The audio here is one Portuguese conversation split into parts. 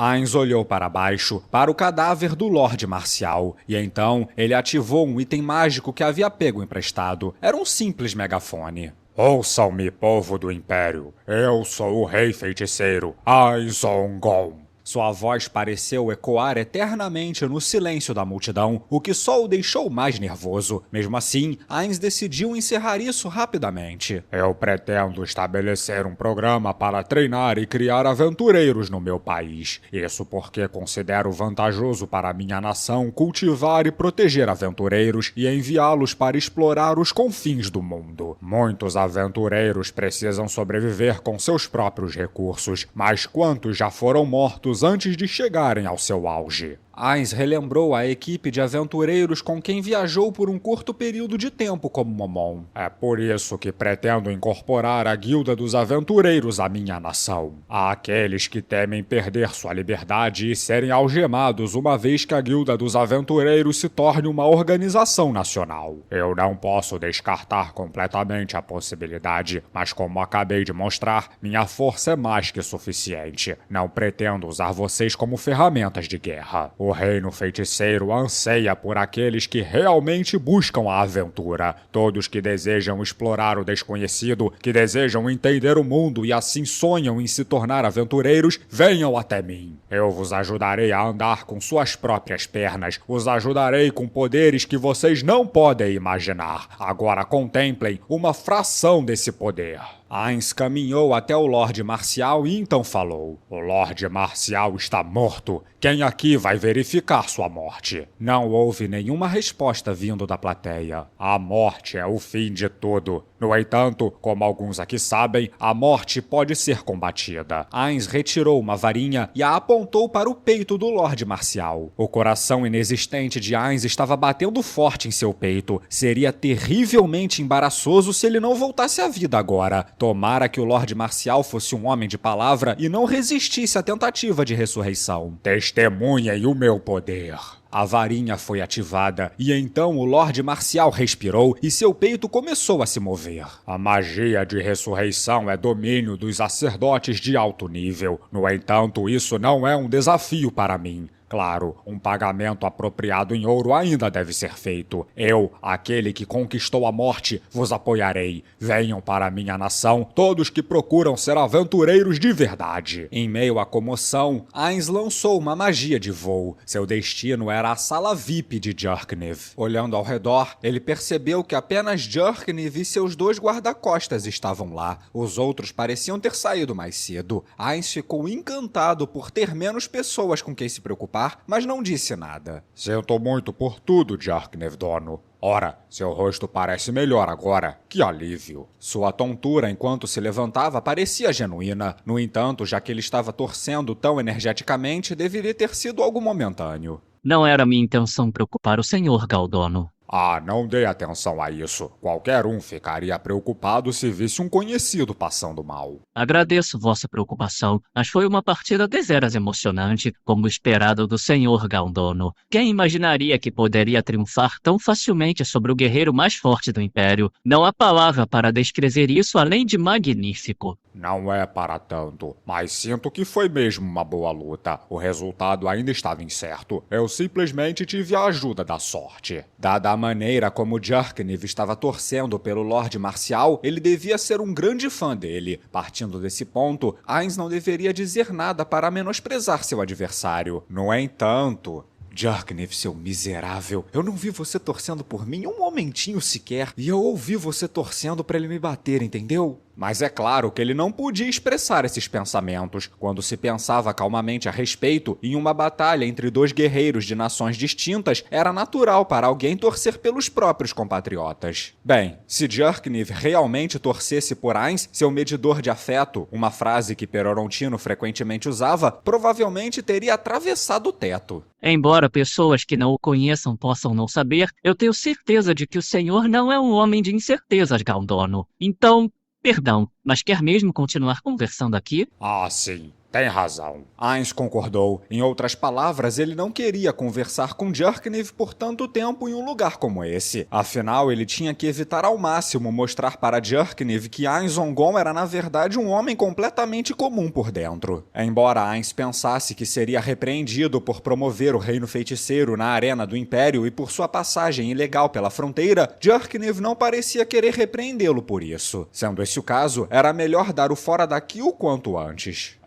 Ainz olhou para baixo, para o cadáver do Lorde Marcial, e então ele ativou um item mágico que havia pego emprestado. Era um simples megafone. Ouçam-me, povo do Império. Eu sou o Rei Feiticeiro, Aizongon. Sua voz pareceu ecoar eternamente no silêncio da multidão, o que só o deixou mais nervoso. Mesmo assim, Ainz decidiu encerrar isso rapidamente. Eu pretendo estabelecer um programa para treinar e criar aventureiros no meu país. Isso porque considero vantajoso para minha nação cultivar e proteger aventureiros e enviá-los para explorar os confins do mundo. Muitos aventureiros precisam sobreviver com seus próprios recursos, mas quantos já foram mortos antes de chegarem ao seu auge? Ainz relembrou a equipe de aventureiros com quem viajou por um curto período de tempo como Momon. É por isso que pretendo incorporar a Guilda dos Aventureiros à minha nação. Há aqueles que temem perder sua liberdade e serem algemados uma vez que a Guilda dos Aventureiros se torne uma organização nacional. Eu não posso descartar completamente a possibilidade, mas como acabei de mostrar, minha força é mais que suficiente. Não pretendo usar vocês como ferramentas de guerra. O Reino Feiticeiro anseia por aqueles que realmente buscam a aventura. Todos que desejam explorar o desconhecido, que desejam entender o mundo e assim sonham em se tornar aventureiros, venham até mim. Eu vos ajudarei a andar com suas próprias pernas. Os ajudarei com poderes que vocês não podem imaginar. Agora contemplem uma fração desse poder. Ainz caminhou até o Lorde Marcial e então falou. O Lorde Marcial está morto. Quem aqui vai verificar sua morte? Não houve nenhuma resposta vindo da plateia. A morte é o fim de tudo. No entanto, como alguns aqui sabem, a morte pode ser combatida. Ainz retirou uma varinha e a apontou para o peito do Lorde Marcial. O coração inexistente de Ainz estava batendo forte em seu peito. Seria terrivelmente embaraçoso se ele não voltasse à vida agora. Tomara que o Lorde Marcial fosse um homem de palavra e não resistisse à tentativa de ressurreição. Testemunhem o meu poder. A varinha foi ativada e então o Lorde Marcial respirou e seu peito começou a se mover. A magia de ressurreição é domínio dos sacerdotes de alto nível. No entanto, isso não é um desafio para mim. Claro, um pagamento apropriado em ouro ainda deve ser feito. Eu, aquele que conquistou a morte, vos apoiarei. Venham para minha nação todos que procuram ser aventureiros de verdade. Em meio à comoção, Ainz lançou uma magia de voo. Seu destino era a sala VIP de Djurknev. Olhando ao redor, ele percebeu que apenas Djurknev e seus 2 guarda-costas estavam lá. Os outros pareciam ter saído mais cedo. Ainz ficou encantado por ter menos pessoas com quem se preocupar, mas não disse nada. Sinto muito por tudo, Djurknev, dono. Ora, seu rosto parece melhor agora. Que alívio. Sua tontura enquanto se levantava parecia genuína. No entanto, já que ele estava torcendo tão energeticamente, deveria ter sido algo momentâneo. Não era minha intenção preocupar o Sr. Galdono. Ah, não dê atenção a isso. Qualquer um ficaria preocupado se visse um conhecido passando mal. Agradeço vossa preocupação, mas foi uma partida deveras emocionante, como esperado do Sr. Galdono. Quem imaginaria que poderia triunfar tão facilmente sobre o guerreiro mais forte do Império? Não há palavra para descrever isso além de magnífico. Não é para tanto, mas sinto que foi mesmo uma boa luta. O resultado ainda estava incerto. Eu simplesmente tive a ajuda da sorte. Dada a maneira como Djurknev estava torcendo pelo Lorde Marcial, ele devia ser um grande fã dele. Partindo desse ponto, Ainz não deveria dizer nada para menosprezar seu adversário. No entanto... Djurknev, seu miserável, eu não vi você torcendo por mim um momentinho sequer, e eu ouvi você torcendo para ele me bater, entendeu? Mas é claro que ele não podia expressar esses pensamentos. Quando se pensava calmamente a respeito, em uma batalha entre 2 guerreiros de nações distintas, era natural para alguém torcer pelos próprios compatriotas. Bem, se Djurknev realmente torcesse por Ainz, seu medidor de afeto, uma frase que Perorontino frequentemente usava, provavelmente teria atravessado o teto. Embora pessoas que não o conheçam possam não saber, eu tenho certeza de que o senhor não é um homem de incertezas, Galdono. Então... Perdão, mas quer mesmo continuar conversando aqui? Ah, sim. Tem razão. Ainz concordou. Em outras palavras, ele não queria conversar com Djurknev por tanto tempo em um lugar como esse. Afinal, ele tinha que evitar ao máximo mostrar para Djurknev que Ainz Ongon era na verdade um homem completamente comum por dentro. Embora Ainz pensasse que seria repreendido por promover o reino feiticeiro na arena do Império e por sua passagem ilegal pela fronteira, Djurknev não parecia querer repreendê-lo por isso. Sendo esse o caso, era melhor dar o fora daqui o quanto antes.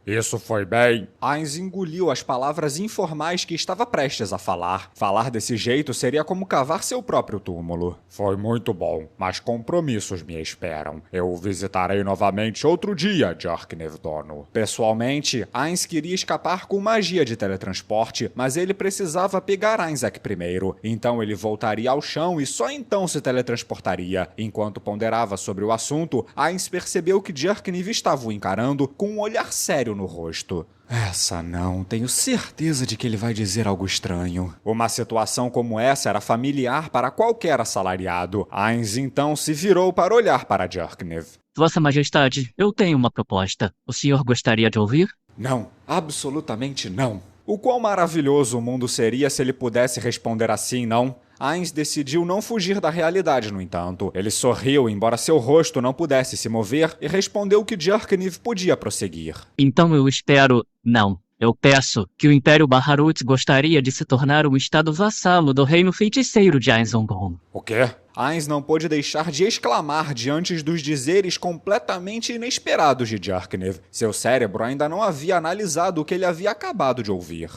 Isso foi bem. Ainz engoliu as palavras informais que estava prestes a falar. Falar desse jeito seria como cavar seu próprio túmulo. Foi muito bom, mas compromissos me esperam. Eu o visitarei novamente outro dia, Djurknev Dono. Pessoalmente, Ainz queria escapar com magia de teletransporte, mas ele precisava pegar Ainzek primeiro. Então ele voltaria ao chão e só então se teletransportaria. Enquanto ponderava sobre o assunto, Ainz percebeu que Djurknev estava o encarando com um olhar sério no rosto. Essa não, tenho certeza de que ele vai dizer algo estranho. Uma situação como essa era familiar para qualquer assalariado. Ainz então se virou para olhar para Djurknev. Vossa Majestade, eu tenho uma proposta. O senhor gostaria de ouvir? Não, absolutamente não. O quão maravilhoso o mundo seria se ele pudesse responder assim, não? Ainz decidiu não fugir da realidade, no entanto. Ele sorriu, embora seu rosto não pudesse se mover, e respondeu que Djurknev podia prosseguir. Então eu espero... Não. Eu peço que o Império Baharut gostaria de se tornar um estado vassalo do reino feiticeiro de Ainz Ongon. O quê? Ainz não pôde deixar de exclamar diante dos dizeres completamente inesperados de Djurknev. Seu cérebro ainda não havia analisado o que ele havia acabado de ouvir.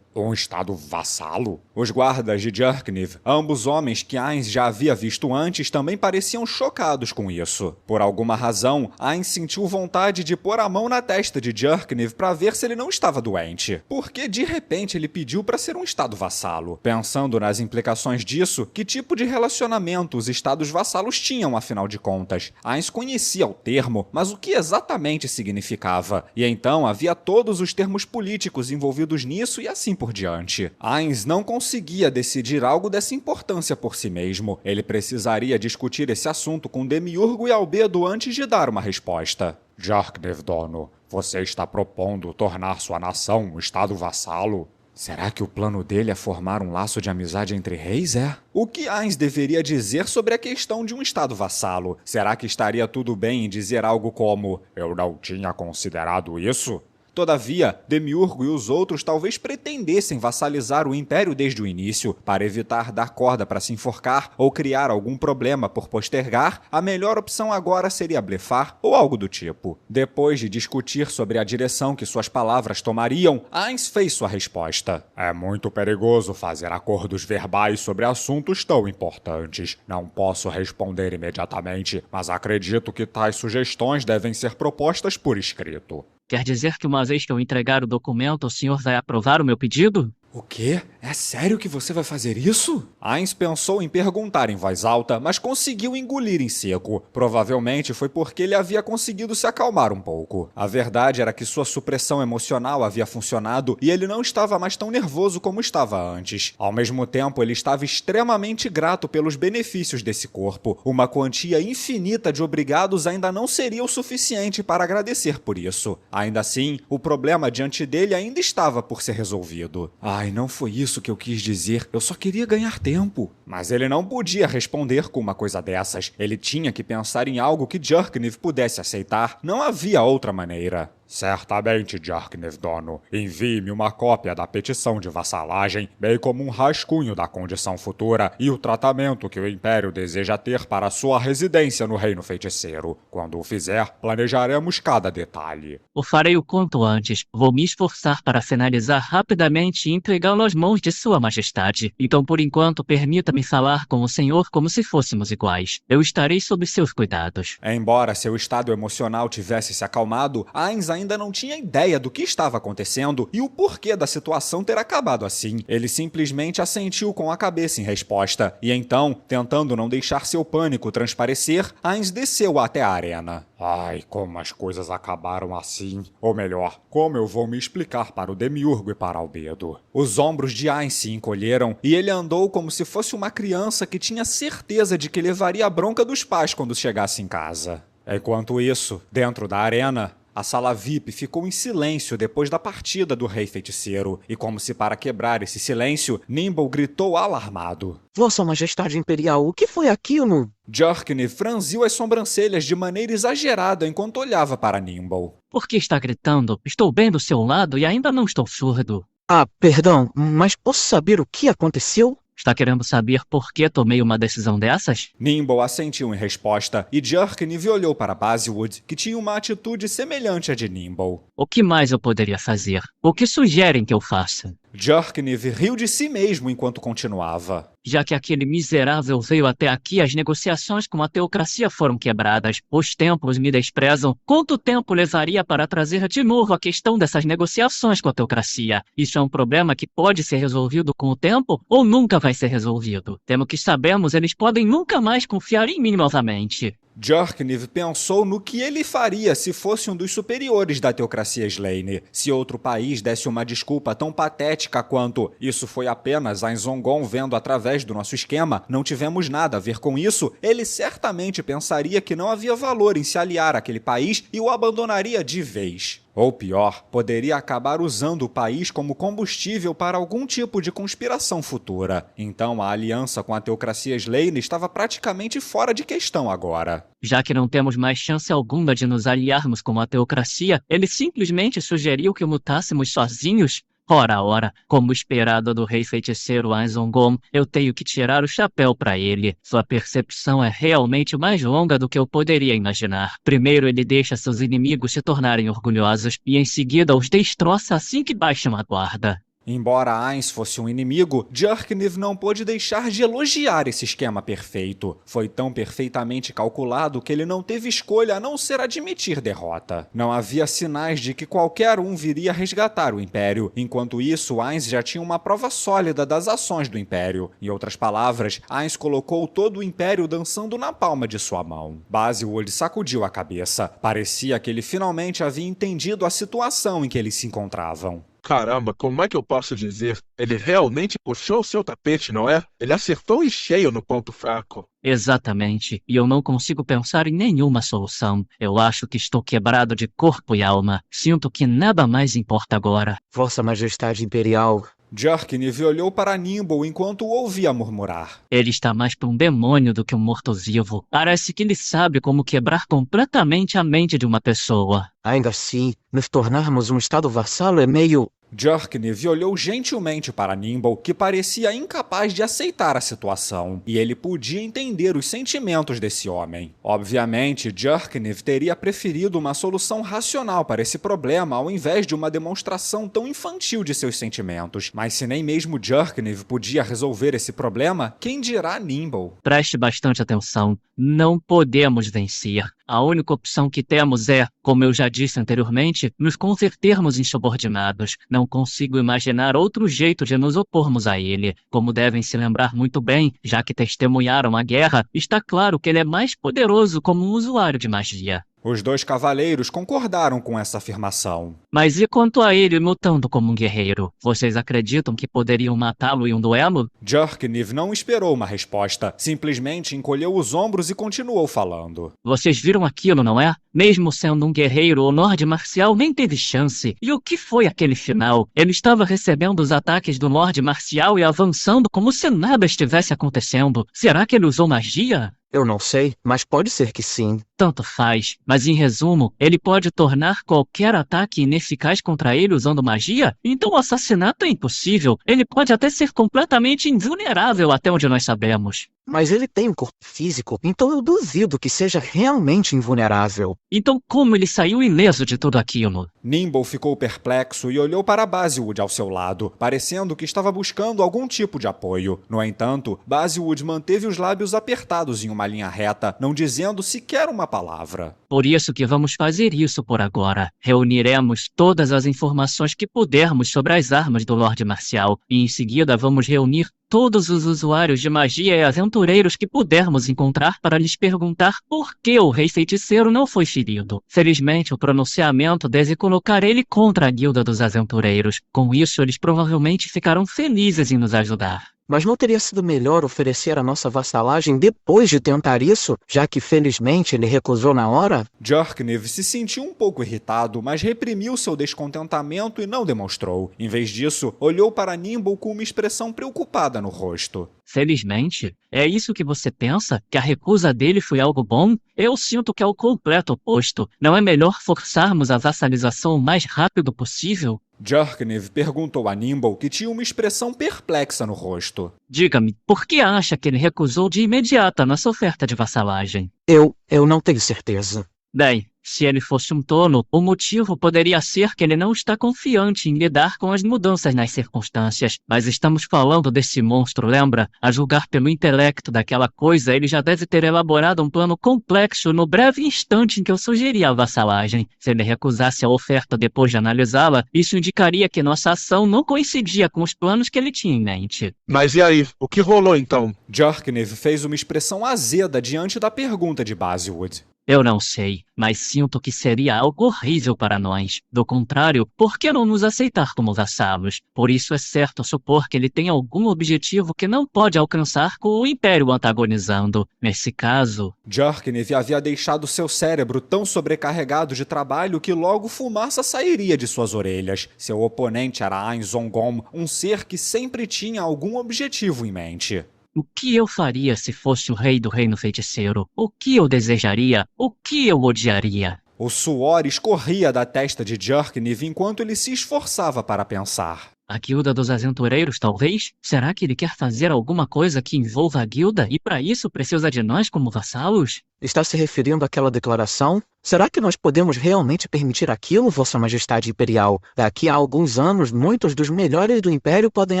Um estado vassalo? Os guardas de Djurknev, ambos homens que Ainz já havia visto antes, também pareciam chocados com isso. Por alguma razão, Ainz sentiu vontade de pôr a mão na testa de Djurknev para ver se ele não estava doente. Porque de repente ele pediu para ser um estado vassalo. Pensando nas implicações disso, que tipo de relacionamento os estados vassalos tinham, afinal de contas? Ainz conhecia o termo, mas o que exatamente significava? E então havia todos os termos políticos envolvidos nisso e assim por diante. Ainz não conseguia decidir algo dessa importância por si mesmo. Ele precisaria discutir esse assunto com Demiurgo e Albedo antes de dar uma resposta. Djurknev Dono, você está propondo tornar sua nação um estado vassalo? Será que o plano dele é formar um laço de amizade entre reis, O que Ainz deveria dizer sobre a questão de um estado vassalo? Será que estaria tudo bem em dizer algo como "Eu não tinha considerado isso"? Todavia, Demiurgo e os outros talvez pretendessem vassalizar o Império desde o início. Para evitar dar corda para se enforcar ou criar algum problema por postergar, a melhor opção agora seria blefar ou algo do tipo. Depois de discutir sobre a direção que suas palavras tomariam, Ainz fez sua resposta. É muito perigoso fazer acordos verbais sobre assuntos tão importantes. Não posso responder imediatamente, mas acredito que tais sugestões devem ser propostas por escrito. Quer dizer que uma vez que eu entregar o documento, o senhor vai aprovar o meu pedido? O quê? É sério que você vai fazer isso? Ainz pensou em perguntar em voz alta, mas conseguiu engolir em seco. Provavelmente foi porque ele havia conseguido se acalmar um pouco. A verdade era que sua supressão emocional havia funcionado e ele não estava mais tão nervoso como estava antes. Ao mesmo tempo, ele estava extremamente grato pelos benefícios desse corpo. Uma quantia infinita de obrigados ainda não seria o suficiente para agradecer por isso. Ainda assim, o problema diante dele ainda estava por ser resolvido. Ai, não foi isso que eu quis dizer. Eu só queria ganhar tempo. Mas ele não podia responder com uma coisa dessas. Ele tinha que pensar em algo que Djurknev pudesse aceitar. Não havia outra maneira. Certamente, Djurknev Dono. Envie-me uma cópia da petição de vassalagem, bem como um rascunho da condição futura e o tratamento que o Império deseja ter para sua residência no Reino Feiticeiro. Quando o fizer, planejaremos cada detalhe. O farei o quanto antes. Vou me esforçar para finalizar rapidamente e entregá-lo às mãos de Sua Majestade. Então, por enquanto, permita-me falar com o senhor como se fôssemos iguais. Eu estarei sob seus cuidados. Embora seu estado emocional tivesse se acalmado, Ainz ainda não tinha ideia do que estava acontecendo e o porquê da situação ter acabado assim. Ele simplesmente assentiu com a cabeça em resposta, e então, tentando não deixar seu pânico transparecer, Ainz desceu até a arena. Ai, como as coisas acabaram assim. Ou melhor, como eu vou me explicar para o Demiurgo e para Albedo? Os ombros de Ainz se encolheram e ele andou como se fosse uma criança que tinha certeza de que levaria a bronca dos pais quando chegasse em casa. Enquanto isso, dentro da arena, A sala VIP ficou em silêncio depois da partida do Rei Feiticeiro, e como se para quebrar esse silêncio, Nimble gritou alarmado. Vossa Majestade Imperial, o que foi aquilo? Jurknif franziu as sobrancelhas de maneira exagerada enquanto olhava para Nimble. Por que está gritando? Estou bem do seu lado e ainda não estou surdo. Ah, perdão, mas posso saber o que aconteceu? Está querendo saber por que tomei uma decisão dessas? Nimble assentiu em resposta e Jurknif olhou para Basilwood, que tinha uma atitude semelhante à de Nimble. O que mais eu poderia fazer? O que sugerem que eu faça? Jurknif riu de si mesmo enquanto continuava. Já que aquele miserável veio até aqui, as negociações com a teocracia foram quebradas. Os templos me desprezam. Quanto tempo levaria para trazer de novo a questão dessas negociações com a teocracia? Isso é um problema que pode ser resolvido com o tempo ou nunca vai ser resolvido? Temo que sabemos, eles podem nunca mais confiar em mim novamente. Jurknif pensou no que ele faria se fosse um dos superiores da teocracia Slaane. Se outro país desse uma desculpa tão patética quanto "isso foi apenas a Zongon vendo através do nosso esquema, não tivemos nada a ver com isso", ele certamente pensaria que não havia valor em se aliar àquele país e o abandonaria de vez. Ou pior, poderia acabar usando o país como combustível para algum tipo de conspiração futura. Então a aliança com a teocracia Slaane estava praticamente fora de questão agora. Já que não temos mais chance alguma de nos aliarmos com a teocracia, ele simplesmente sugeriu que lutássemos sozinhos? Ora, como esperado do Rei Feiticeiro Anzongom, eu tenho que tirar o chapéu para ele. Sua percepção é realmente mais longa do que eu poderia imaginar. Primeiro ele deixa seus inimigos se tornarem orgulhosos e em seguida os destroça assim que baixam a guarda. Embora Ainz fosse um inimigo, Jurknif não pôde deixar de elogiar esse esquema perfeito. Foi tão perfeitamente calculado que ele não teve escolha a não ser admitir derrota. Não havia sinais de que qualquer um viria resgatar o Império. Enquanto isso, Ainz já tinha uma prova sólida das ações do Império. Em outras palavras, Ainz colocou todo o Império dançando na palma de sua mão. Basilwood sacudiu a cabeça. Parecia que ele finalmente havia entendido a situação em que eles se encontravam. Caramba, como é que eu posso dizer? Ele realmente puxou o seu tapete, não é? Ele acertou em cheio no ponto fraco. Exatamente, e eu não consigo pensar em nenhuma solução. Eu acho que estou quebrado de corpo e alma. Sinto que nada mais importa agora. Vossa Majestade Imperial. Jurknif olhou para Nimble enquanto o ouvia murmurar. Ele está mais para um demônio do que um morto-vivo. Parece que ele sabe como quebrar completamente a mente de uma pessoa. Ainda assim, nos tornarmos um estado vassalo é meio... Jurknif olhou gentilmente para Nimble, que parecia incapaz de aceitar a situação, e ele podia entender os sentimentos desse homem. Obviamente, Jurknif teria preferido uma solução racional para esse problema ao invés de uma demonstração tão infantil de seus sentimentos. Mas se nem mesmo Jurknif podia resolver esse problema, quem dirá Nimble? Preste bastante atenção. Não podemos vencer. A única opção que temos é, como eu já disse anteriormente, nos convertermos em subordinados. Não consigo imaginar outro jeito de nos opormos a ele. Como devem se lembrar muito bem, já que testemunharam a guerra, está claro que ele é mais poderoso como um usuário de magia. Os dois cavaleiros concordaram com essa afirmação. Mas e quanto a ele lutando como um guerreiro? Vocês acreditam que poderiam matá-lo em um duelo? Jurknif não esperou uma resposta, simplesmente encolheu os ombros e continuou falando. Vocês viram aquilo, não é? Mesmo sendo um guerreiro, o Lorde Marcial nem teve chance. E o que foi aquele final? Ele estava recebendo os ataques do Lorde Marcial e avançando como se nada estivesse acontecendo. Será que ele usou magia? Eu não sei, mas pode ser que sim. Tanto faz, mas em resumo, ele pode tornar qualquer ataque ineficaz contra ele usando magia? Então o assassinato é impossível. Ele pode até ser completamente invulnerável até onde nós sabemos. Mas ele tem um corpo físico, então eu duvido que seja realmente invulnerável. Então como ele saiu ileso de tudo aquilo? Nimble ficou perplexo e olhou para Basilwood ao seu lado, parecendo que estava buscando algum tipo de apoio. No entanto, Basilwood manteve os lábios apertados em uma linha reta, não dizendo sequer uma palavra. Por isso que vamos fazer isso por agora. Reuniremos todas as informações que pudermos sobre as armas do Lorde Marcial, e em seguida vamos reunir todos os usuários de magia e aventureiros que pudermos encontrar para lhes perguntar por que o Rei Feiticeiro não foi ferido. Felizmente, o pronunciamento deve colocar ele contra a Guilda dos Aventureiros. Com isso, eles provavelmente ficarão felizes em nos ajudar. Mas não teria sido melhor oferecer a nossa vassalagem depois de tentar isso, já que felizmente ele recusou na hora? Jurkniv se sentiu um pouco irritado, mas reprimiu seu descontentamento e não demonstrou. Em vez disso, olhou para Nimble com uma expressão preocupada no rosto. Felizmente, é isso que você pensa? Que a recusa dele foi algo bom? Eu sinto que é o completo oposto. Não é melhor forçarmos a vassalização o mais rápido possível? Jurkniv perguntou a Nimble, que tinha uma expressão perplexa no rosto. Diga-me, por que acha que ele recusou de imediato a nossa oferta de vassalagem? Eu não tenho certeza. Bem, se ele fosse um tolo, o motivo poderia ser que ele não está confiante em lidar com as mudanças nas circunstâncias. Mas estamos falando desse monstro, lembra? A julgar pelo intelecto daquela coisa, ele já deve ter elaborado um plano complexo no breve instante em que eu sugeri a vassalagem. Se ele recusasse a oferta depois de analisá-la, isso indicaria que nossa ação não coincidia com os planos que ele tinha em mente. Mas e aí? O que rolou então? Jurkniv fez uma expressão azeda diante da pergunta de Basilwood. Eu não sei, mas sinto que seria algo horrível para nós. Do contrário, por que não nos aceitar como vassalos? Por isso é certo supor que ele tem algum objetivo que não pode alcançar com o Império antagonizando. Nesse caso... Jurkniv havia deixado seu cérebro tão sobrecarregado de trabalho que logo fumaça sairia de suas orelhas. Seu oponente era Ain Zongom, um ser que sempre tinha algum objetivo em mente. O que eu faria se fosse o rei do reino feiticeiro? O que eu desejaria? O que eu odiaria? O suor escorria da testa de Jurkniv enquanto ele se esforçava para pensar. A guilda dos aventureiros, talvez? Será que ele quer fazer alguma coisa que envolva a guilda e para isso precisa de nós como vassalos? Está se referindo àquela declaração? Será que nós podemos realmente permitir aquilo, Vossa Majestade Imperial? Daqui a alguns anos, muitos dos melhores do Império podem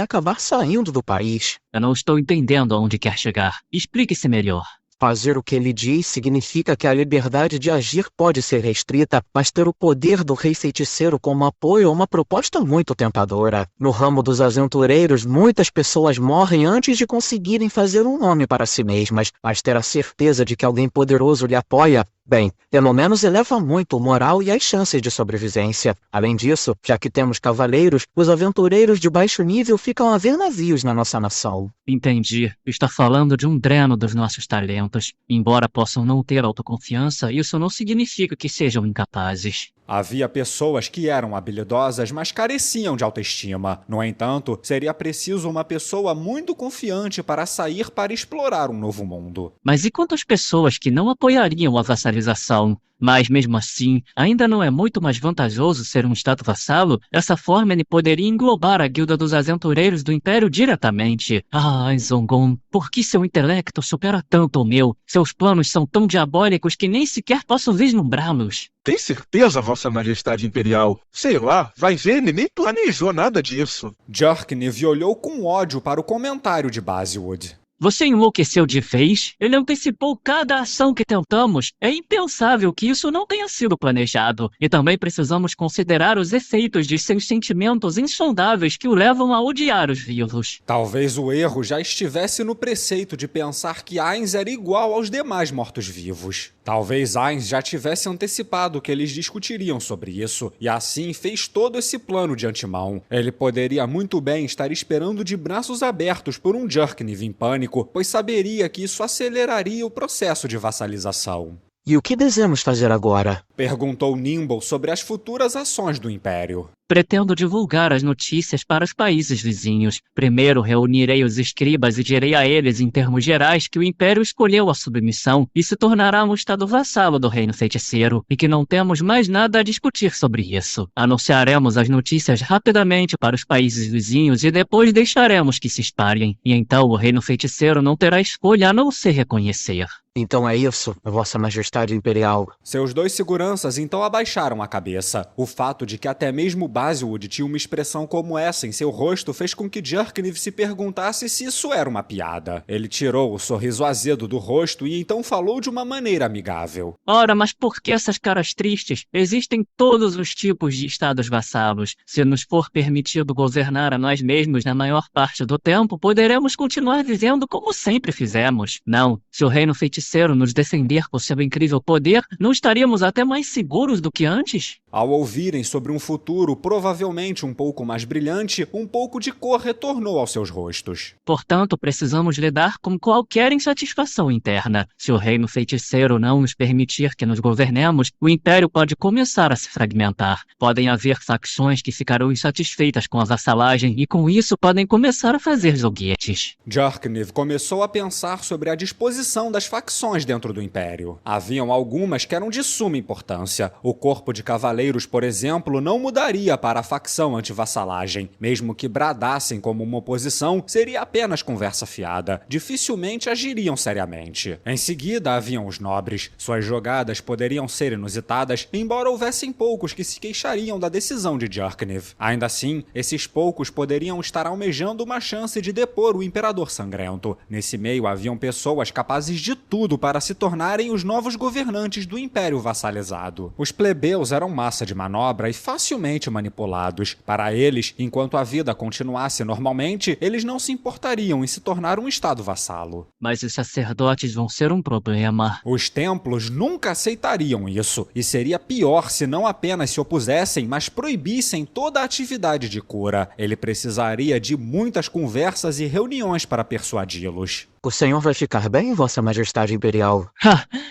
acabar saindo do país. Eu não estou entendendo aonde quer chegar. Explique-se melhor. Fazer o que ele diz significa que a liberdade de agir pode ser restrita, mas ter o poder do rei feiticeiro como apoio é uma proposta muito tentadora. No ramo dos aventureiros, muitas pessoas morrem antes de conseguirem fazer um nome para si mesmas, mas ter a certeza de que alguém poderoso lhe apoia, bem, pelo menos eleva muito o moral e as chances de sobrevivência. Além disso, já que temos cavaleiros, os aventureiros de baixo nível ficam a ver navios na nossa nação. Entendi. Está falando de um dreno dos nossos talentos. Embora possam não ter autoconfiança, isso não significa que sejam incapazes. Havia pessoas que eram habilidosas, mas careciam de autoestima. No entanto, seria preciso uma pessoa muito confiante para sair para explorar um novo mundo. Mas e quantas pessoas que não apoiariam a vassalização? Mas, mesmo assim, ainda não é muito mais vantajoso ser um estado vassalo? Dessa forma, ele poderia englobar a guilda dos aventureiros do Império diretamente. Ah, Zongon, por que seu intelecto supera tanto o meu? Seus planos são tão diabólicos que nem sequer posso vislumbrá-los. Tem certeza, Vossa Majestade Imperial? Sei lá, vai ver, ele nem planejou nada disso. Jurkniv olhou com ódio para o comentário de Basilwood. Você enlouqueceu de vez? Ele antecipou cada ação que tentamos. É impensável que isso não tenha sido planejado. E também precisamos considerar os efeitos de seus sentimentos insondáveis que o levam a odiar os vivos. Talvez o erro já estivesse no preceito de pensar que Ainz era igual aos demais mortos-vivos. Talvez Ainz já tivesse antecipado que eles discutiriam sobre isso, e assim fez todo esse plano de antemão. Ele poderia muito bem estar esperando de braços abertos por um Jurkniv em pânico, pois saberia que isso aceleraria o processo de vassalização. E o que devemos fazer agora? Perguntou Nimble sobre as futuras ações do Império. Pretendo divulgar as notícias para os países vizinhos. Primeiro reunirei os escribas e direi a eles, em termos gerais, que o Império escolheu a submissão e se tornará um estado vassalo do Reino Feiticeiro, e que não temos mais nada a discutir sobre isso. Anunciaremos as notícias rapidamente para os países vizinhos e depois deixaremos que se espalhem. E então o Reino Feiticeiro não terá escolha a não se reconhecer. Então é isso, Vossa Majestade Imperial. Seus dois seguranças então abaixaram a cabeça. O fato de que até mesmo Basilwood tinha uma expressão como essa em seu rosto fez com que Jurkniv se perguntasse se isso era uma piada. Ele tirou o sorriso azedo do rosto e então falou de uma maneira amigável. Ora, mas por que essas caras tristes? Existem todos os tipos de estados vassalos. Se nos for permitido governar a nós mesmos na maior parte do tempo, poderemos continuar vivendo como sempre fizemos. Não, se o Reino Feiticeiro Feiticeiro nos defender por seu incrível poder, não estaríamos até mais seguros do que antes? Ao ouvirem sobre um futuro provavelmente um pouco mais brilhante, um pouco de cor retornou aos seus rostos. Portanto, precisamos lidar com qualquer insatisfação interna. Se o reino feiticeiro não nos permitir que nos governemos, o Império pode começar a se fragmentar. Podem haver facções que ficarão insatisfeitas com a vassalagem e com isso podem começar a fazer joguetes. Jarkniv começou a pensar sobre a disposição das facções dentro do Império. Haviam algumas que eram de suma importância. O corpo de cavaleiros, por exemplo, não mudaria para a facção anti-vassalagem. Mesmo que bradassem como uma oposição, seria apenas conversa fiada. Dificilmente agiriam seriamente. Em seguida, haviam os nobres. Suas jogadas poderiam ser inusitadas, embora houvessem poucos que se queixariam da decisão de Jarkniv. Ainda assim, esses poucos poderiam estar almejando uma chance de depor o Imperador Sangrento. Nesse meio, haviam pessoas capazes de tudo para se tornarem os novos governantes do Império vassalizado. Os plebeus eram massa de manobra e facilmente manipulados. Para eles, enquanto a vida continuasse normalmente, eles não se importariam em se tornar um estado vassalo. Mas os sacerdotes vão ser um problema. Os templos nunca aceitariam isso, e seria pior se não apenas se opusessem, mas proibissem toda a atividade de cura. Ele precisaria de muitas conversas e reuniões para persuadi-los. O senhor vai ficar bem, Vossa Majestade Imperial?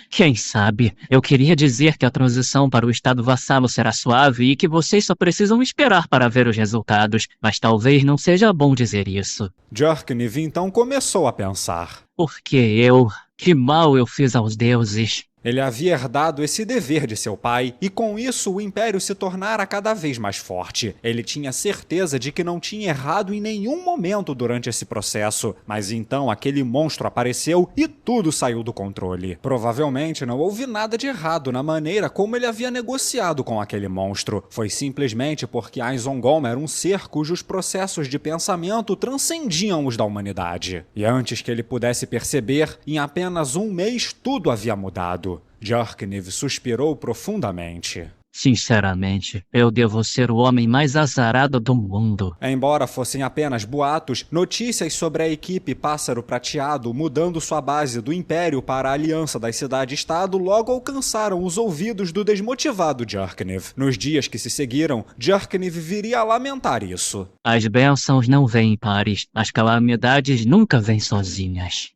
Quem sabe? Eu queria dizer que a transição para o estado vassalo será suave e que vocês só precisam esperar para ver os resultados, mas talvez não seja bom dizer isso. Jarkniv então começou a pensar. Porque eu... Que mal eu fiz aos deuses. Ele havia herdado esse dever de seu pai, e com isso o Império se tornara cada vez mais forte. Ele tinha certeza de que não tinha errado em nenhum momento durante esse processo, mas então aquele monstro apareceu e tudo saiu do controle. Provavelmente não houve nada de errado na maneira como ele havia negociado com aquele monstro. Foi simplesmente porque Ainz Ongom era um ser cujos processos de pensamento transcendiam os da humanidade. E antes que ele pudesse perceber, em apenas um mês tudo havia mudado. Jarkniv suspirou profundamente. Sinceramente, eu devo ser o homem mais azarado do mundo. Embora fossem apenas boatos, notícias sobre a equipe Pássaro Prateado mudando sua base do Império para a Aliança das Cidade-Estado logo alcançaram os ouvidos do desmotivado Jarkniv. Nos dias que se seguiram, Jarkniv viria a lamentar isso. As bênçãos não vêm em pares, as calamidades nunca vêm sozinhas.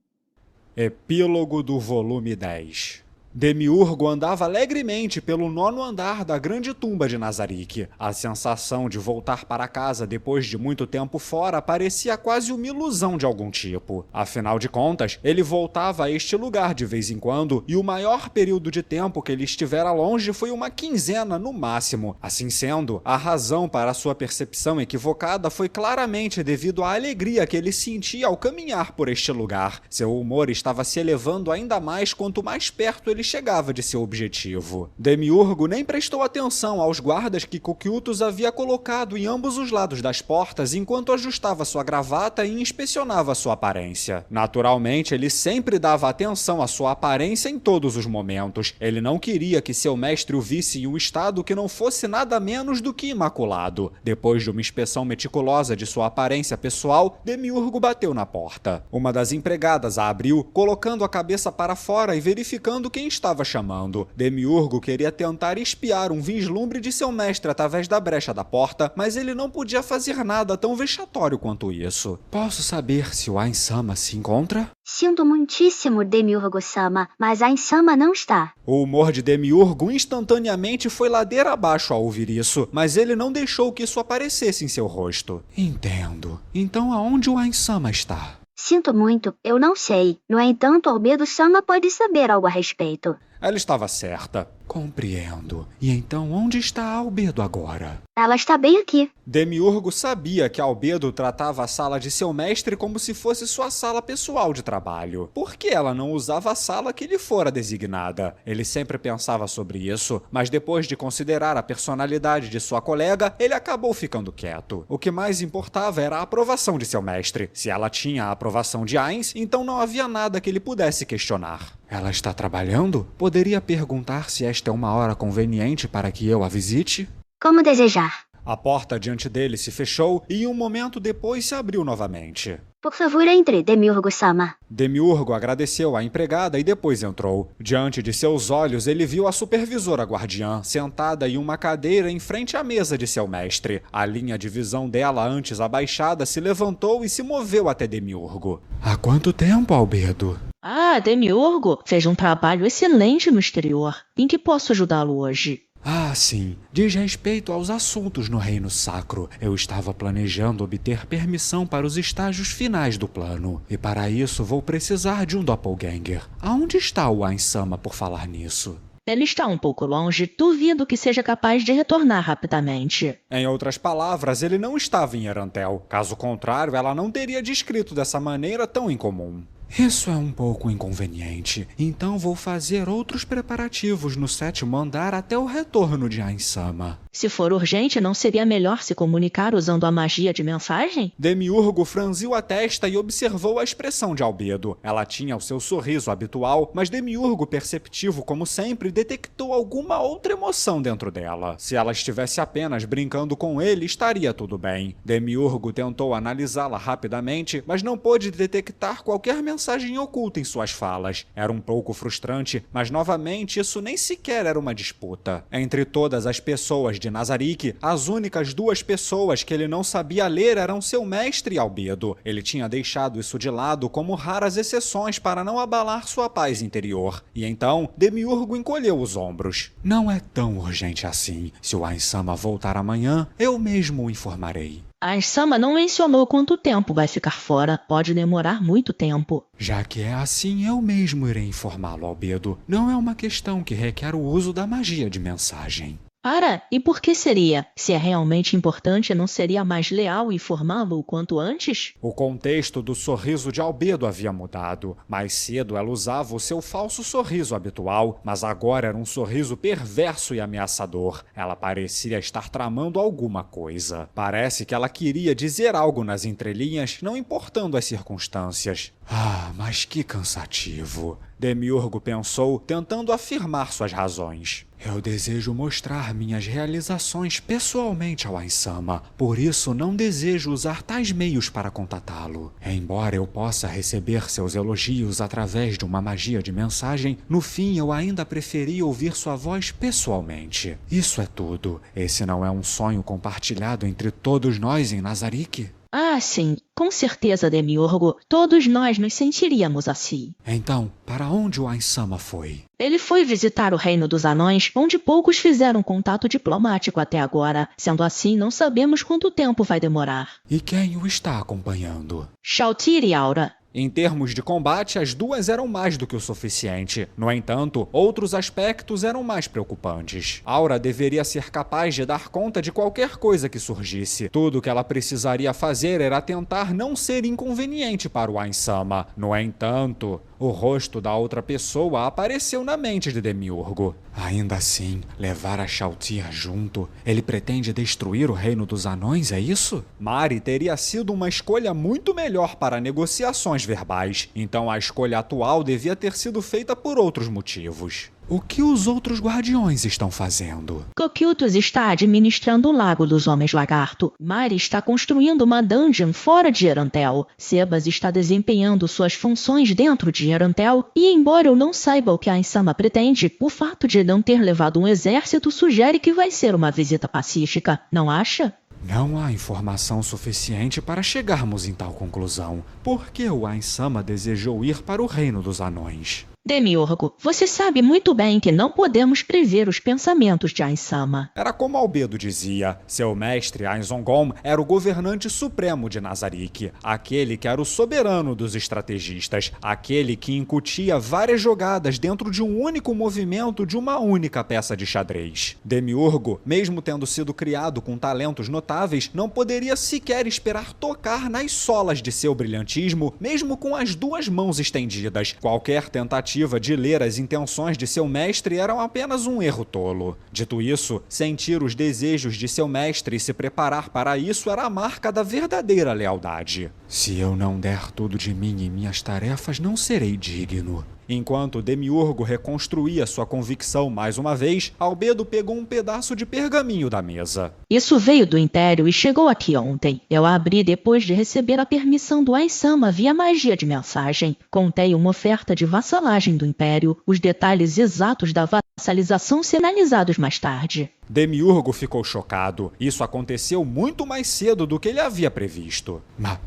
Epílogo do volume 10. Demiurgo andava alegremente pelo 9º andar da grande tumba de Nazarick. A sensação de voltar para casa depois de muito tempo fora parecia quase uma ilusão de algum tipo. Afinal de contas, ele voltava a este lugar de vez em quando, e o maior período de tempo que ele estivera longe foi uma quinzena no máximo. Assim sendo, a razão para sua percepção equivocada foi claramente devido à alegria que ele sentia ao caminhar por este lugar. Seu humor estava se elevando ainda mais quanto mais perto ele chegava de seu objetivo. Demiurgo nem prestou atenção aos guardas que Cocytus havia colocado em ambos os lados das portas enquanto ajustava sua gravata e inspecionava sua aparência. Naturalmente, ele sempre dava atenção à sua aparência em todos os momentos. Ele não queria que seu mestre o visse em um estado que não fosse nada menos do que imaculado. Depois de uma inspeção meticulosa de sua aparência pessoal, Demiurgo bateu na porta. Uma das empregadas a abriu, colocando a cabeça para fora e verificando quem estava chamando. Demiurgo queria tentar espiar um vislumbre de seu mestre através da brecha da porta, mas ele não podia fazer nada tão vexatório quanto isso. Posso saber se o Ainz-sama se encontra? Sinto muitíssimo, Demiurgo-sama, mas Ainz-sama não está. O humor de Demiurgo instantaneamente foi ladeira abaixo ao ouvir isso, mas ele não deixou que isso aparecesse em seu rosto. Entendo. Então aonde o Ainz-sama está? Sinto muito, eu não sei. No entanto, Albedo-sama pode saber algo a respeito. Ela estava certa. Compreendo. E então onde está Albedo agora? Ela está bem aqui. Demiurgo sabia que Albedo tratava a sala de seu mestre como se fosse sua sala pessoal de trabalho. Por que ela não usava a sala que lhe fora designada? Ele sempre pensava sobre isso, mas depois de considerar a personalidade de sua colega, ele acabou ficando quieto. O que mais importava era a aprovação de seu mestre. Se ela tinha a aprovação de Ainz, então não havia nada que ele pudesse questionar. Ela está trabalhando? Poderia perguntar se esta é uma hora conveniente para que eu a visite? Como desejar. A porta diante dele se fechou e um momento depois se abriu novamente. Por favor, entre, Demiurgo-sama. Demiurgo agradeceu à empregada e depois entrou. Diante de seus olhos, ele viu a supervisora guardiã, sentada em uma cadeira em frente à mesa de seu mestre. A linha de visão dela, antes abaixada, se levantou e se moveu até Demiurgo. Há quanto tempo, Albedo? Ah, Demiurgo fez um trabalho excelente no exterior. Em que posso ajudá-lo hoje? Ah, sim. Diz respeito aos assuntos no Reino Sacro. Eu estava planejando obter permissão para os estágios finais do plano. E para isso vou precisar de um doppelganger. Aonde está o Ainsama por falar nisso? Ele está um pouco longe, duvido que seja capaz de retornar rapidamente. Em outras palavras, ele não estava em Erantel. Caso contrário, ela não teria descrito dessa maneira tão incomum. Isso é um pouco inconveniente, então vou fazer outros preparativos no 7º andar até o retorno de Ainsama. Se for urgente, não seria melhor se comunicar usando a magia de mensagem? Demiurgo franziu a testa e observou a expressão de Albedo. Ela tinha o seu sorriso habitual, mas Demiurgo, perceptivo como sempre, detectou alguma outra emoção dentro dela. Se ela estivesse apenas brincando com ele, estaria tudo bem. Demiurgo tentou analisá-la rapidamente, mas não pôde detectar qualquer mensagem oculta em suas falas. Era um pouco frustrante, mas novamente isso nem sequer era uma disputa. Entre todas as pessoas de Nazarick, as únicas duas pessoas que ele não sabia ler eram seu mestre e Albedo. Ele tinha deixado isso de lado como raras exceções para não abalar sua paz interior. E então, Demiurgo encolheu os ombros. Não é tão urgente assim. Se o Ainsama voltar amanhã, eu mesmo o informarei. Ainsama não mencionou quanto tempo vai ficar fora. Pode demorar muito tempo. Já que é assim, eu mesmo irei informá-lo, Albedo. Não é uma questão que requer o uso da magia de mensagem. Para, e por que seria? Se é realmente importante, não seria mais leal informá-lo o quanto antes? O contexto do sorriso de Albedo havia mudado. Mais cedo ela usava o seu falso sorriso habitual, mas agora era um sorriso perverso e ameaçador. Ela parecia estar tramando alguma coisa. Parece que ela queria dizer algo nas entrelinhas, não importando as circunstâncias. Ah, mas que cansativo. Demiurgo pensou, tentando afirmar suas razões. Eu desejo mostrar minhas realizações pessoalmente ao Ainsama, por isso não desejo usar tais meios para contatá-lo. Embora eu possa receber seus elogios através de uma magia de mensagem, no fim eu ainda preferi ouvir sua voz pessoalmente. Isso é tudo. Esse não é um sonho compartilhado entre todos nós em Nazarick? Ah, sim, com certeza, Demiurgo. Todos nós nos sentiríamos assim. Então, para onde o Ainsama foi? Ele foi visitar o Reino dos Anões, onde poucos fizeram contato diplomático até agora. Sendo assim, não sabemos quanto tempo vai demorar. E quem o está acompanhando? Shautir e Aura. Em termos de combate, as duas eram mais do que o suficiente. No entanto, outros aspectos eram mais preocupantes. Aura deveria ser capaz de dar conta de qualquer coisa que surgisse. Tudo o que ela precisaria fazer era tentar não ser inconveniente para o Ainsama. No entanto, o rosto da outra pessoa apareceu na mente de Demiurgo. Ainda assim, levar a Shautir junto, ele pretende destruir o Reino dos Anões, é isso? Mari teria sido uma escolha muito melhor para negociações verbais, então a escolha atual devia ter sido feita por outros motivos. O que os outros guardiões estão fazendo? Coquiltos está administrando o Lago dos Homens Lagarto. Mari está construindo uma dungeon fora de Erantel. Sebas está desempenhando suas funções dentro de Erantel. E embora eu não saiba o que a Ainsama pretende, o fato de não ter levado um exército sugere que vai ser uma visita pacífica, não acha? Não há informação suficiente para chegarmos em tal conclusão. Por que o Ainsama desejou ir para o Reino dos Anões? Demiurgo, você sabe muito bem que não podemos prever os pensamentos de Ainsama. Era como Albedo dizia, seu mestre Ainzongom era o governante supremo de Nazarick, aquele que era o soberano dos estrategistas, aquele que incutia várias jogadas dentro de um único movimento de uma única peça de xadrez. Demiurgo, mesmo tendo sido criado com talentos notáveis, não poderia sequer esperar tocar nas solas de seu brilhantismo, mesmo com as duas mãos estendidas. Qualquer tentativa de ler as intenções de seu mestre eram apenas um erro tolo. Dito isso, sentir os desejos de seu mestre e se preparar para isso era a marca da verdadeira lealdade. Se eu não der tudo de mim em minhas tarefas, não serei digno. Enquanto Demiurgo reconstruía sua convicção mais uma vez, Albedo pegou um pedaço de pergaminho da mesa. Isso veio do Império e chegou aqui ontem. Eu a abri depois de receber a permissão do Ain-sama via magia de mensagem. Contei uma oferta de vassalagem do Império. Os detalhes exatos da vassalização serão analisados mais tarde. Demiurgo ficou chocado. Isso aconteceu muito mais cedo do que ele havia previsto.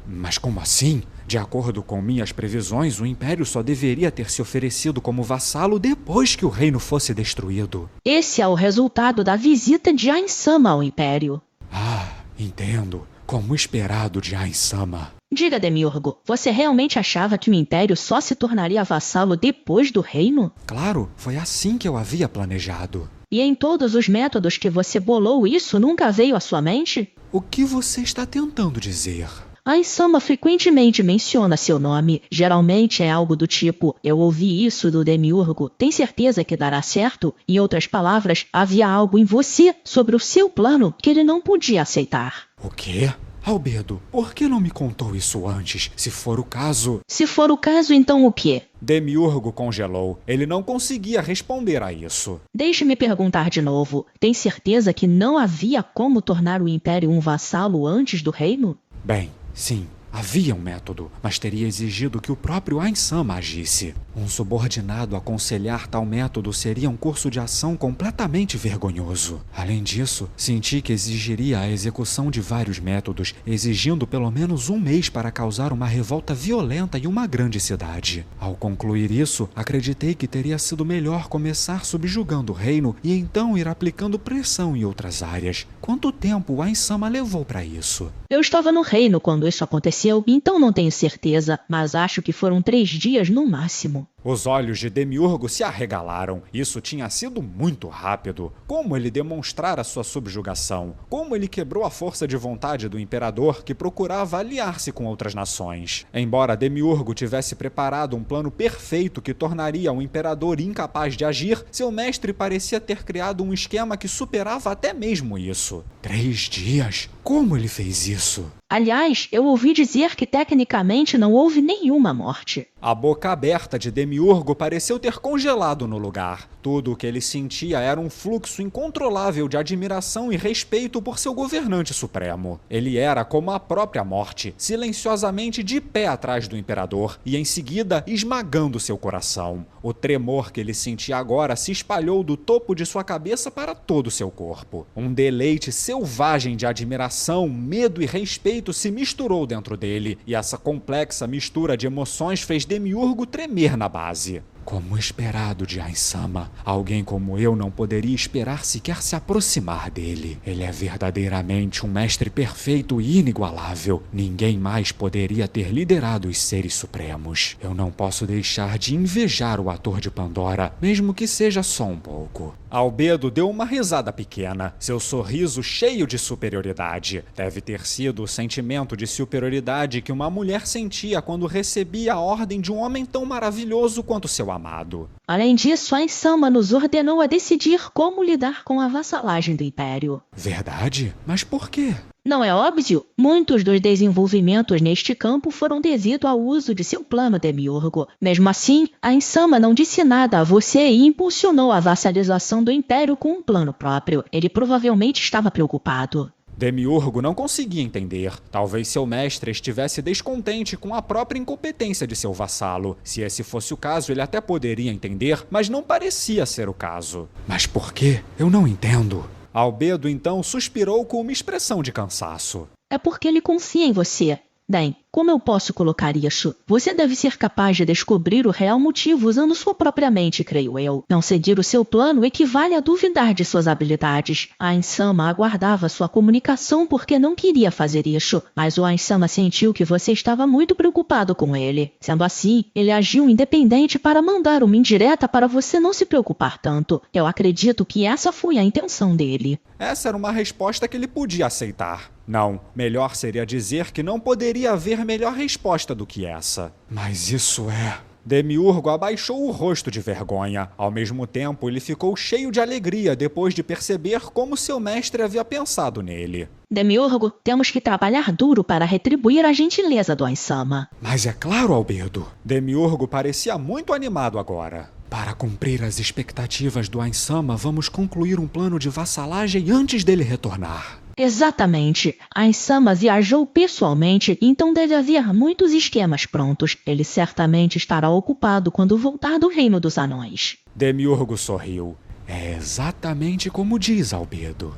Mas como assim? De acordo com minhas previsões, o Império só deveria ter se oferecido como vassalo depois que o reino fosse destruído. Esse é o resultado da visita de Ain-sama ao Império. Ah, entendo. Como esperado de Ain-sama. Diga, Demiurgo, você realmente achava que o Império só se tornaria vassalo depois do reino? Claro, foi assim que eu havia planejado. E em todos os métodos que você bolou isso nunca veio à sua mente? O que você está tentando dizer? Ain-sama frequentemente menciona seu nome. Geralmente é algo do tipo, eu ouvi isso do Demiurgo, tem certeza que dará certo? Em outras palavras, havia algo em você sobre o seu plano que ele não podia aceitar. O quê? Albedo, por que não me contou isso antes? Se for o caso... Se for o caso, então o quê? Demiurgo congelou. Ele não conseguia responder a isso. Deixe-me perguntar de novo. Tem certeza que não havia como tornar o Império um vassalo antes do reino? Bem, sim. Havia um método, mas teria exigido que o próprio Ain-sama agisse. Um subordinado aconselhar tal método seria um curso de ação completamente vergonhoso. Além disso, senti que exigiria a execução de vários métodos, exigindo pelo menos um mês para causar uma revolta violenta em uma grande cidade. Ao concluir isso, acreditei que teria sido melhor começar subjugando o reino e então ir aplicando pressão em outras áreas. Quanto tempo o Ain-sama levou para isso? Eu estava no reino quando isso aconteceu, então não tenho certeza, mas acho que foram 3 dias no máximo. Os olhos de Demiurgo se arregalaram. Isso tinha sido muito rápido. Como ele demonstrara sua subjugação? Como ele quebrou a força de vontade do imperador que procurava aliar-se com outras nações? Embora Demiurgo tivesse preparado um plano perfeito que tornaria o imperador incapaz de agir, seu mestre parecia ter criado um esquema que superava até mesmo isso. 3 dias? Como ele fez isso? Aliás, eu ouvi dizer que tecnicamente não houve nenhuma morte. A boca aberta de Demiurgo pareceu ter congelado no lugar. Tudo o que ele sentia era um fluxo incontrolável de admiração e respeito por seu governante supremo. Ele era como a própria morte, silenciosamente de pé atrás do imperador e em seguida esmagando seu coração. O tremor que ele sentia agora se espalhou do topo de sua cabeça para todo seu corpo. Um deleite selvagem de admiração, medo e respeito se misturou dentro dele, e essa complexa mistura de emoções fez Demiurgo tremer na base. Como esperado de Ain-sama, alguém como eu não poderia esperar sequer se aproximar dele. Ele é verdadeiramente um mestre perfeito e inigualável. Ninguém mais poderia ter liderado os seres supremos. Eu não posso deixar de invejar o ator de Pandora, mesmo que seja só um pouco. Albedo deu uma risada pequena, seu sorriso cheio de superioridade. Deve ter sido o sentimento de superioridade que uma mulher sentia quando recebia a ordem de um homem tão maravilhoso quanto seu amado. Além disso, Ain-sama nos ordenou a decidir como lidar com a vassalagem do Império. Verdade? Mas por quê? Não é óbvio? Muitos dos desenvolvimentos neste campo foram devido ao uso de seu plano Demiurgo. Mesmo assim, Ain-sama não disse nada a você e impulsionou a vassalização do Império com um plano próprio. Ele provavelmente estava preocupado. Demiurgo não conseguia entender. Talvez seu mestre estivesse descontente com a própria incompetência de seu vassalo. Se esse fosse o caso, ele até poderia entender, mas não parecia ser o caso. Mas por quê? Eu não entendo. Albedo então suspirou com uma expressão de cansaço. É porque ele confia em você. Bem, como eu posso colocar isso? Você deve ser capaz de descobrir o real motivo usando sua própria mente, creio eu. Não seguir o seu plano equivale a duvidar de suas habilidades. Ain-sama aguardava sua comunicação porque não queria fazer isso, mas o Ain-sama sentiu que você estava muito preocupado com ele. Sendo assim, ele agiu independente para mandar uma indireta para você não se preocupar tanto. Eu acredito que essa foi a intenção dele. Essa era uma resposta que ele podia aceitar. Não, melhor seria dizer que não poderia haver melhor resposta do que essa. Mas isso é... Demiurgo abaixou o rosto de vergonha. Ao mesmo tempo, ele ficou cheio de alegria depois de perceber como seu mestre havia pensado nele. Demiurgo, temos que trabalhar duro para retribuir a gentileza do Ainsama. Mas é claro, Albedo. Demiurgo parecia muito animado agora. Para cumprir as expectativas do Ainsama, vamos concluir um plano de vassalagem antes dele retornar. Exatamente. Ainsama viajou pessoalmente, então deve haver muitos esquemas prontos. Ele certamente estará ocupado quando voltar do Reino dos Anões. Demiurgo sorriu. É exatamente como diz Albedo.